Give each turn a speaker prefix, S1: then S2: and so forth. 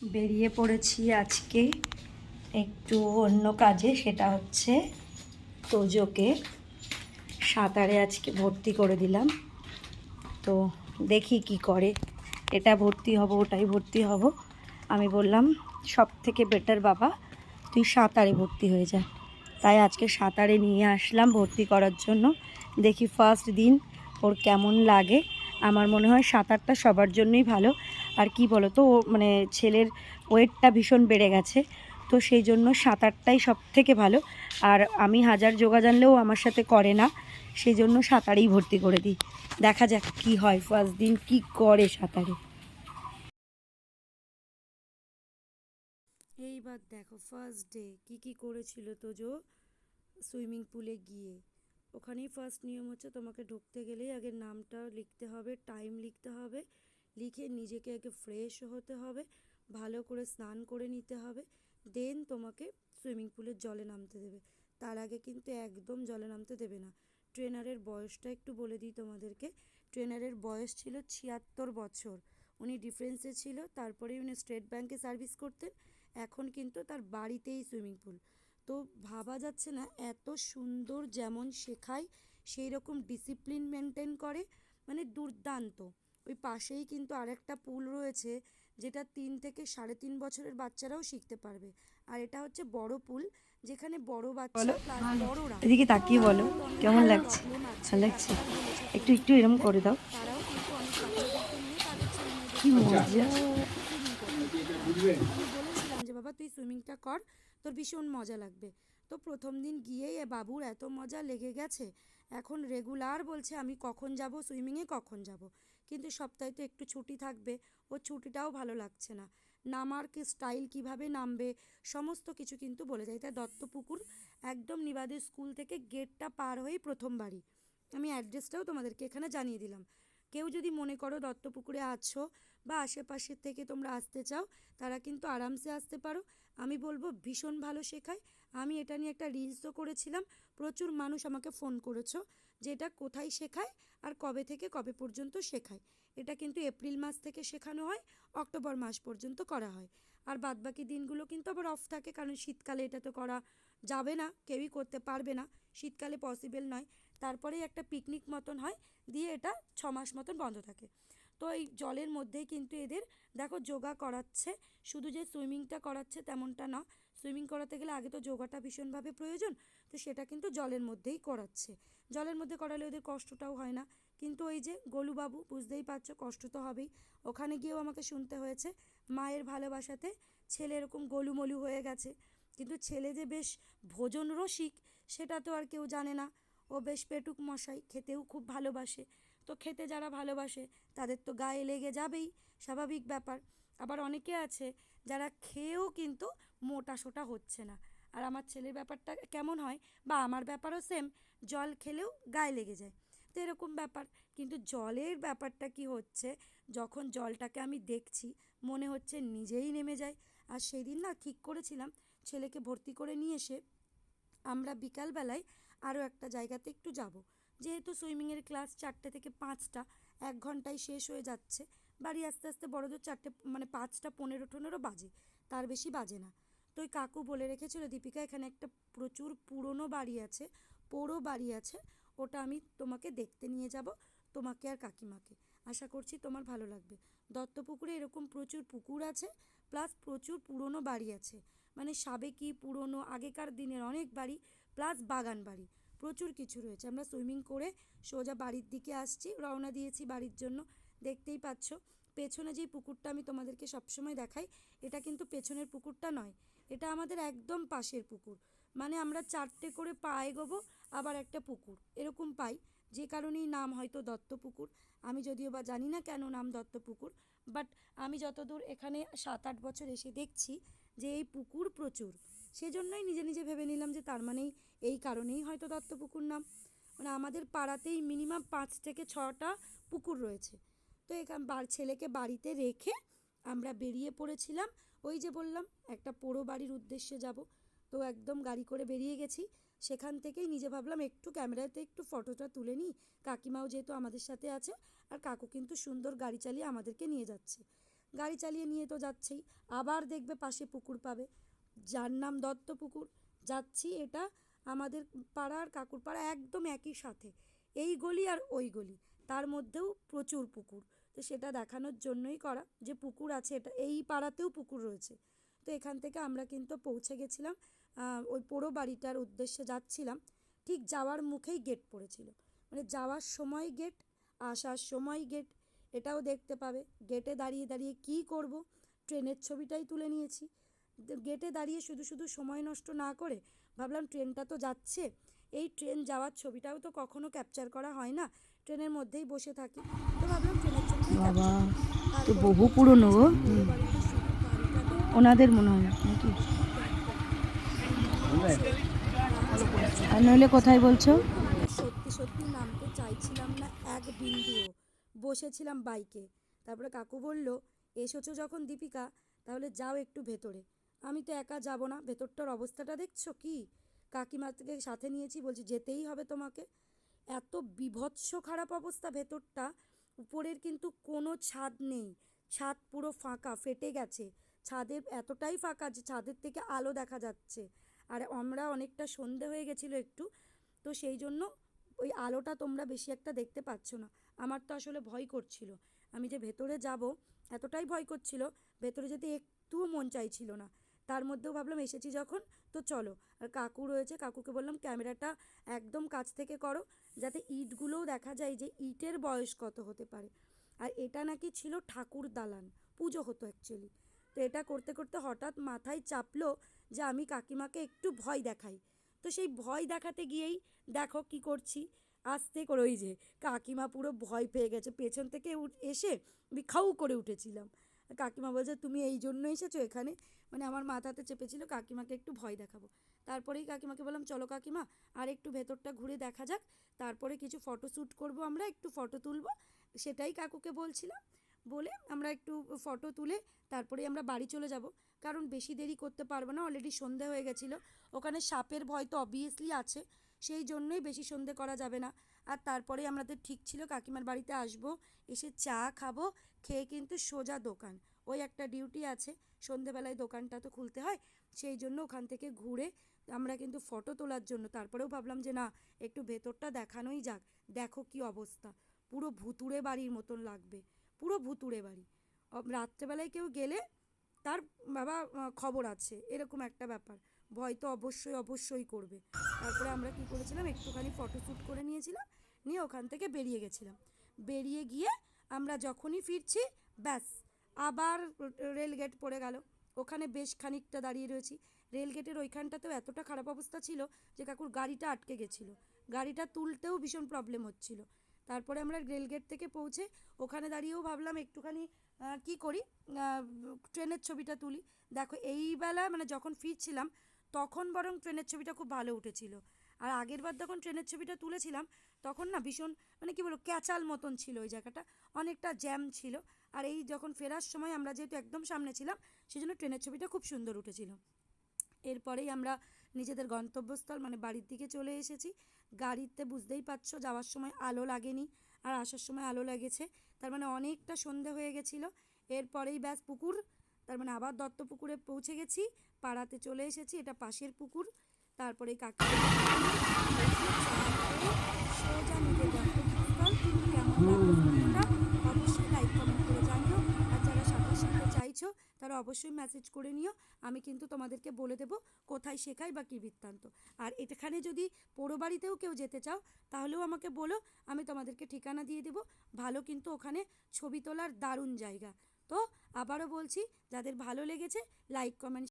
S1: বেরিয়ে পড়েছি আজকে একটু অন্য কাজে, সেটা হচ্ছে তোজোকে সাঁতারে আজকে ভর্তি করে দিলাম। তো দেখি কি করে, এটা ভর্তি হব ওটাই ভর্তি হব। আমি বললাম সব থেকে বেটার বাবা তুই সাঁতারে ভর্তি হয়ে যা, তাই আজকে সাঁতারে নিয়ে আসলাম ভর্তি করার জন্য। দেখি ফার্স্ট দিন ওর কেমন লাগে। আমার মনে হয় সাঁতারটা সবার জন্যই ভালো। আর কি বলো তো, ও মানে ছেলের ওয়েটটা ভীষণ বেড়ে গেছে, তো সেই জন্য সাঁতারটাই সব থেকে ভালো। আর আমি হাজার যোগা জানলেও আমার সাথে করে না, সেই জন্য সাঁতারেই ভর্তি করে দিই। দেখা যাক কি হয়, ফার্স্ট দিন কি করে সাঁতারে। এইবার দেখো ফার্স্ট ডে কি করেছিল তোজো সুইমিং পুলে গিয়ে। ওখানেই ফার্স্ট নিয়ম হচ্ছে তোমাকে ঢুকতে গেলেই আগে নামটা লিখতে হবে, টাইম লিখতে হবে, লিখে নিজেকে আগে ফ্রেশ হতে হবে, ভালো করে স্নান করে নিতে হবে, দেন তোমাকে সুইমিং পুলের জলে নামতে দেবে। তার আগে কিন্তু একদম জলে নামতে দেবে না। ট্রেনারের বয়সটা একটু বলে দিই তোমাদেরকে। ট্রেনারের বয়স ছিল 76 বছর। উনি ডিফেন্সে ছিল, তারপরে উনি স্টেট ব্যাংকে সার্ভিস করতেন। এখন কিন্তু তার বাড়িতেই সুইমিং পুল। তো ভাবা যাচ্ছে না এত সুন্দর যেমন শেখায় সেই রকম ডিসিপ্লিন মেনটেন করে, মানে দুর্দান্ত। ওই পাশেই কিন্তু আরেকটা পুল রয়েছে, যেটা 3 থেকে 3.5 বছরের বাচ্চারাও শিখতে পারবে। আর এটা হচ্ছে বড় পুল, যেখানে বড় বাচ্চা প্লাস বড়রা, এদিকে তাকিয়ে বলো
S2: যাদের হয়তো অনেক
S1: কেমন
S2: হাইট
S1: লাগছে,
S2: প্রবলেম আছে,
S1: ভালো লাগছে?
S2: ডাক্তার বলেছে
S1: একটু
S2: সুইমিং
S1: একটু এরম
S2: করতে,
S1: করে দাও।
S2: তারাও কিন্তু অনেক বাচ্চাদেরকে নিয়ে তাদের ছেলে
S1: কি
S2: মেয়েদেরকে নিয়ে
S1: মজা!
S2: চলে আসে সুইমিং করতে। তো আমি বলেছিলাম যে বাবা তুই সুইমিংটা কর, তোর ভীষণ মজা লাগবে। তো প্রথম দিন গিয়েই বাবুর এত মজা লেগে গেছে, এখন রেগুলার বলছে আমি কখন যাব সুইমিংয়ে, কখন যাব। কিন্তু সপ্তাহে তো একটু ছুটি থাকবে, ও ছুটিটাও ভালো লাগছে না। নামার কি স্টাইল, কিভাবে নামবে, সমস্ত কিছু কিন্তু বলে যায়। তাই দত্তপুকুর একদম নিবাদের স্কুল থেকে গেটটা পার হয়েই প্রথম বাড়ি। আমি অ্যাড্রেসটাও তোমাদেরকে এখানে জানিয়ে দিলাম। কেউ যদি মনে করো দত্তপুকুরে আছো বা আশেপাশের থেকে তোমরা আসতে চাও, তারা কিন্তু আরামসে আসতে পারো। আমি বলবো ভীষণ ভালো শেখায়। আমি এটা নিয়ে একটা রিলসও করেছিলাম, প্রচুর মানুষ আমাকে ফোন করেছো যে এটা কোথায় শেখায় আর কবে থেকে কবে পর্যন্ত শেখায়। এটা কিন্তু এপ্রিল মাস থেকে শেখানো হয়, অক্টোবর মাস পর্যন্ত করা হয়। আর বাদবাকি দিনগুলো কিন্তু আবার অফ থাকে, কারণ শীতকালে এটা তো করা যাবে না, কেউই করতে পারবে না, শীতকালে পসিবল নয়। তারপরেই একটা পিকনিক মতন হয়, দিয়ে এটা 6 মাস মতন বন্ধ থাকে। তো এই জলের মধ্যেই কিন্তু এদের দেখো যোগা করাচ্ছে। শুধু যে সুইমিংটা করাচ্ছে তেমনটা না, সুইমিং করাতে গেলে আগে তো যোগাটা ভীষণভাবে প্রয়োজন, তো সেটা কিন্তু জলের মধ্যেই করাচ্ছে। জলের মধ্যে করালে ওদের কষ্টটাও হয় না। কিন্তু ওই যে গোলুবাবু, বুঝতেই পারছো কষ্ট তো হবেই। ওখানে গিয়েও আমাকে শুনতে হয়েছে মায়ের ভালোবাসাতে ছেলে এরকম গোলুমলু হয়ে গেছে। কিন্তু ছেলে যে বেশ ভোজন রসিক সেটা তো আর কেউ জানে না। ও বেশ পেটুক মশাই, খেতেও খুব ভালোবাসে। তো খেতে যারা ভালোবাসে তাদের তো গায়ে লেগে যাবেই, স্বাভাবিক ব্যাপার। আবার অনেকে আছে যারা খেয়েও কিন্তু মোটা সোটা হচ্ছে না। আর আমার ছেলের ব্যাপারটা কেমন হয়, বা আমার ব্যাপারও সেম, জল খেলেও গায়ে লেগে যায়। তো এরকম ব্যাপার। কিন্তু জলের ব্যাপারটা কি হচ্ছে, যখন জলটাকে আমি দেখছি মনে হচ্ছে নিজেই নেমে যায়। আর সেই দিন না ঠিক করেছিলাম ছেলেকে ভর্তি করে নিয়ে এসে আমরা বিকালবেলায় আরও একটা জায়গাতে একটু যাব। যেহেতু সুইমিংয়ের ক্লাস 4টে থেকে 5টা, 1 ঘন্টায় শেষ হয়ে যাচ্ছে। বাড়ি আস্তে আস্তে বড়দের 4টে মানে 5টা 15-15 বাজে, তার বেশি বাজে না। তো ওই কাকু বলে রেখেছিল দীপিকা এখানে একটা প্রচুর পুরনো বাড়ি আছে, পোড়ো বাড়ি আছে, ওটা আমি তোমাকে দেখতে নিয়ে যাব, তোমাকে আর কাকিমাকে। আশা করছি তোমার ভালো লাগবে। দত্তপুকুরে এরকম প্রচুর পুকুর আছে, প্লাস প্রচুর পুরনো বাড়ি আছে, মানে সাবেকি পুরনো আগেকার দিনের অনেক বাড়ি, প্লাস বাগান বাড়ি, প্রচুর কিছু রয়েছে। আমরা সুইমিং করে সোজা বাড়ির দিকে আসছি, রওনা দিয়েছি বাড়ির জন্য। দেখতেই পাচ্ছ পেছনে যেই পুকুরটা আমি তোমাদেরকে সবসময় দেখাই, এটা কিন্তু পেছনের পুকুরটা নয়, এটা আমাদের একদম পাশের পুকুর। মানে আমরা 4টে করে পা এগোবো আবার একটা পুকুর এরকম পাই, যে কারণেই নাম হয়তো দত্তপুকুর। আমি যদিও বা জানি না কেন নাম দত্তপুকুর, বাট আমি যতদূর এখানে 7-8 বছর এসে দেখছি যে এই পুকুর প্রচুর, সেজন্যই নিজে নিজে ভেবে নিলাম যে তার মানেই এই কারণেই হয়তো দত্তপুকুর নাম। মানে আমাদের পাড়াতেই মিনিমাম 5 থেকে 6টা পুকুর রয়েছে। তো এখান ছেলেকে বাড়িতে রেখে আমরা বেরিয়ে পড়েছিলাম, ওই যে বললাম একটা পোড়ো বাড়ির উদ্দেশ্যে যাব। তো একদম গাড়ি করে বেরিয়ে গেছি। সেখান থেকেই নিজে ভাবলাম একটু ক্যামেরাতে একটু ফটোটা তুলে নিই, কাকিমাও যেহেতু আমাদের সাথে আছে, আর কাকু কিন্তু সুন্দর গাড়ি চালিয়ে আমাদেরকে নিয়ে যাচ্ছে। গাড়ি চালিয়ে নিয়ে তো যাচ্ছেই, আবার দেখবে পাশে পুকুর পাবে, যার নাম দত্ত পুকুর। যাচ্ছি, এটা আমাদের পাড়ার কাকুর পাড়া একদম একই সাথে, এই গলি আর ওই গলি, তার মধ্যেও প্রচুর পুকুর। তো সেটা দেখানোর জন্যই করা যে পুকুর আছে, এটা এই পাড়াতেও পুকুর রয়েছে। তো এখান থেকে আমরা কিন্তু পৌঁছে গেছিলাম ওই পোড়ো বাড়িটার উদ্দেশ্যে যাচ্ছিলাম। ঠিক যাওয়ার মুখেই গেট পড়েছিল, মানে যাওয়ার সময় গেট, আসার সময় গেট, এটাও দেখতে পাবে। গেটে দাঁড়িয়ে দাঁড়িয়ে কী করব, ট্রেনের ছবিটাই তুলে নিয়েছি। গেটে দাঁড়িয়ে শুধু শুধু সময় নষ্ট না করে ভাবলাম ট্রেনটা তো যাচ্ছে, এই ট্রেন যাওয়ার ছবিটাও তো কখনো ক্যাপচার করা হয় না, ট্রেনের মধ্যেই বসে থাকি, তো ভাবলাম ট্রেনের ছবিটাই
S1: বাবা,
S2: ক্যাপচার।
S1: তো
S2: তারপরে
S1: বহু
S2: পৌঁছে
S1: পুরনো
S2: গেছি
S1: গো।
S2: পুরো বাড়িটা, শুধু বাড়িটা দেখো,
S1: ওনাদের মনে হয় নাকি?
S2: শুধু দেখো,
S1: আর নইলে কোথায় বলছো?
S2: আমরা সত্যি সত্যি নামতে চাইছিলাম না এক বিন্দুও, বসেছিলাম বাইকে। তারপরে কাকু বলল, এসেছো যখন দীপিকা, তাহলে যাও একটু ভেতরে। আমি তো একা যাব না, ভেতরটার অবস্থাটা দেখছো কি, কাকিমাকে সাথে নিয়েছি, বলছি যেতেই হবে তোমাকে। এত বীভৎস খারাপ অবস্থা ভেতরটা, উপরের কিন্তু কোনো ছাদ নেই, ছাদ পুরো ফাঁকা, ফেটে গেছে, ছাদের এতটাই ফাঁকা যে ছাদের থেকে আলো দেখা যাচ্ছে। আর আমরা অনেকটা সন্ধে হয়ে গেছিলো একটু, তো সেই জন্য ওই আলোটা তোমরা বেশি একটা দেখতে পাচ্ছ না। আমার তো আসলে ভয় করছিল, আমি যে ভেতরে যাব এতটাই ভয় করছিল, ভেতরে যেতে একটুও মন চাইছিল না। তার মধ্যেও ভাবলাম এসেছি যখন, তো চলো। আর কাকু রয়েছে, কাকুকে বললাম ক্যামেরাটা একদম কাছ থেকে করো, যাতে ইটগুলোও দেখা যায় যে ইটের বয়স কত হতে পারে। আর এটা নাকি ছিল ঠাকুর দালান, পুজো হতো অ্যাকচুয়ালি। তো এটা করতে করতে হঠাৎ মাথায় চাপলো যে আমি কাকিমাকে একটু ভয় দেখাই। তো সেই ভয় দেখাতে গিয়েই দেখো কি করছি, আস্তে করে ওই যে কাকিমা পুরো ভয় পেয়ে গেছে, পেছন থেকে এসে আমি খাউ করে উঠেছিলাম। কাকিমা বলছে তুমি এই জন্য এসেছো এখানে, মানে আমার মাথাতে চেপেছিল কাকিমাকে একটু ভয় দেখাবো। তারপরেই কাকিমাকে বললাম চলো কাকিমা আর একটু ভেতরটা ঘুরে দেখা যাক, তারপরে কিছু ফটো শ্যুট করবো, আমরা একটু ফটো তুলবো, সেটাই কাকুকে বলছিলাম। বলে আমরা একটু ফটো তুলে তারপরে আমরা বাড়ি চলে যাব, কারণ বেশি দেরি করতে পারবো না, অলরেডি সন্ধে হয়ে গেছিলো। ওখানে সাপের ভয় তো অবভিয়াসলি আছে, সেই জন্যই বেশি সন্ধে করা যাবে না। আর তারপরে আমাদের ঠিক ছিল কাকিমার বাড়িতে আসবো, এসে চা খাবো, খেয়ে কিন্তু সোজা দোকান, ওই একটা ডিউটি আছে, সন্ধেবেলায় দোকানটা তো খুলতে হয়, সেই জন্য ওখান থেকে ঘুরে আমরা কিন্তু ফটো তোলার জন্য তারপরেও ভাবলাম যে না একটু ভেতরটা দেখানোই যাক। দেখো কি অবস্থা, পুরো ভুতুড়ে বাড়ির মতন লাগবে, পুরো ভুতুড়ে বাড়ি। রাত্রেবেলায় কেউ গেলে তার বাবা খবর আছে, এরকম একটা ব্যাপার, ভয় তো অবশ্যই অবশ্যই করবে। তারপরে আমরা কি করেছিলাম, একটুখানি ফটোশ্যুট করে নিয়েছিলাম, নিয়ে ওখান থেকে বেরিয়ে গেছিলাম। বেরিয়ে গিয়ে আমরা যখনই ফিরছি, ব্যাস আবার রেলগেট পড়ে গেল। ওখানে বেশ খানিকটা দাঁড়িয়ে রয়েছি, রেলগেটের ওইখানটাতেও এতটা খারাপ অবস্থা ছিল যে কাকুর গাড়িটা আটকে গেছিলো, গাড়িটা তুলতেও ভীষণ প্রবলেম হচ্ছিল। তারপরে আমরা রেলগেট থেকে পৌঁছে ওখানে দাঁড়িয়েও ভাবলাম একটুখানি কি করি, ট্রেনের ছবিটা তুলি। দেখো এই বেলা মানে যখন ফিরছিলাম তখন বরং ট্রেনের ছবিটা খুব ভালো উঠেছিল, আর আগের বার যখন ট্রেনের ছবিটা তুলেছিলাম তখন না ভীষণ মানে কি বলবো ক্যাচাল মতন ছিল ওই জায়গাটা, অনেকটা জ্যাম ছিল। আর এই যখন ফেরার সময় আমরা যেহেতু একদম সামনে ছিলাম, সেই জন্য ট্রেনের ছবিটা খুব সুন্দর উঠেছিল। এরপরেই আমরা নিজেদের গন্তব্যস্থল মানে বাড়ির দিকে চলে এসেছি। গাড়িতে বুঝতেই পারছো যাওয়ার সময় আলো লাগেনি, আর আসার সময় আলো লেগেছে, তার মানে অনেকটা সন্ধে হয়ে গেছিলো। এরপরেই ব্যাস পুকুর, তার মানে আবার দত্ত পুকুরে পৌঁছে গেছি, পাড়াতে চলে এসেছি, এটা পাশের পুকুর। তারপরে কাকি সোজা নিজের গন্তব্যস্থল। কেমন লাগলো ভিডিওটা অবশ্যই লাইক কমেন্ট করে জানিও, আর যারা সাঁতার শিখতে চাইছো তারা অবশ্যই মেসেজ করে নিও, আমি কিন্তু তোমাদেরকে বলে দেবো কোথায় শেখাই বা কী বৃত্তান্ত। আর এখানে যদি পোড়ো বাড়িতেও কেউ যেতে চাও তাহলেও আমাকে বলো, আমি তোমাদেরকে ঠিকানা দিয়ে দেবো, ভালো কিন্তু ওখানে ছবি তোলার দারুণ জায়গা। তো আবারও বলছি, যাদের ভালো লেগেছে লাইক কমেন্ট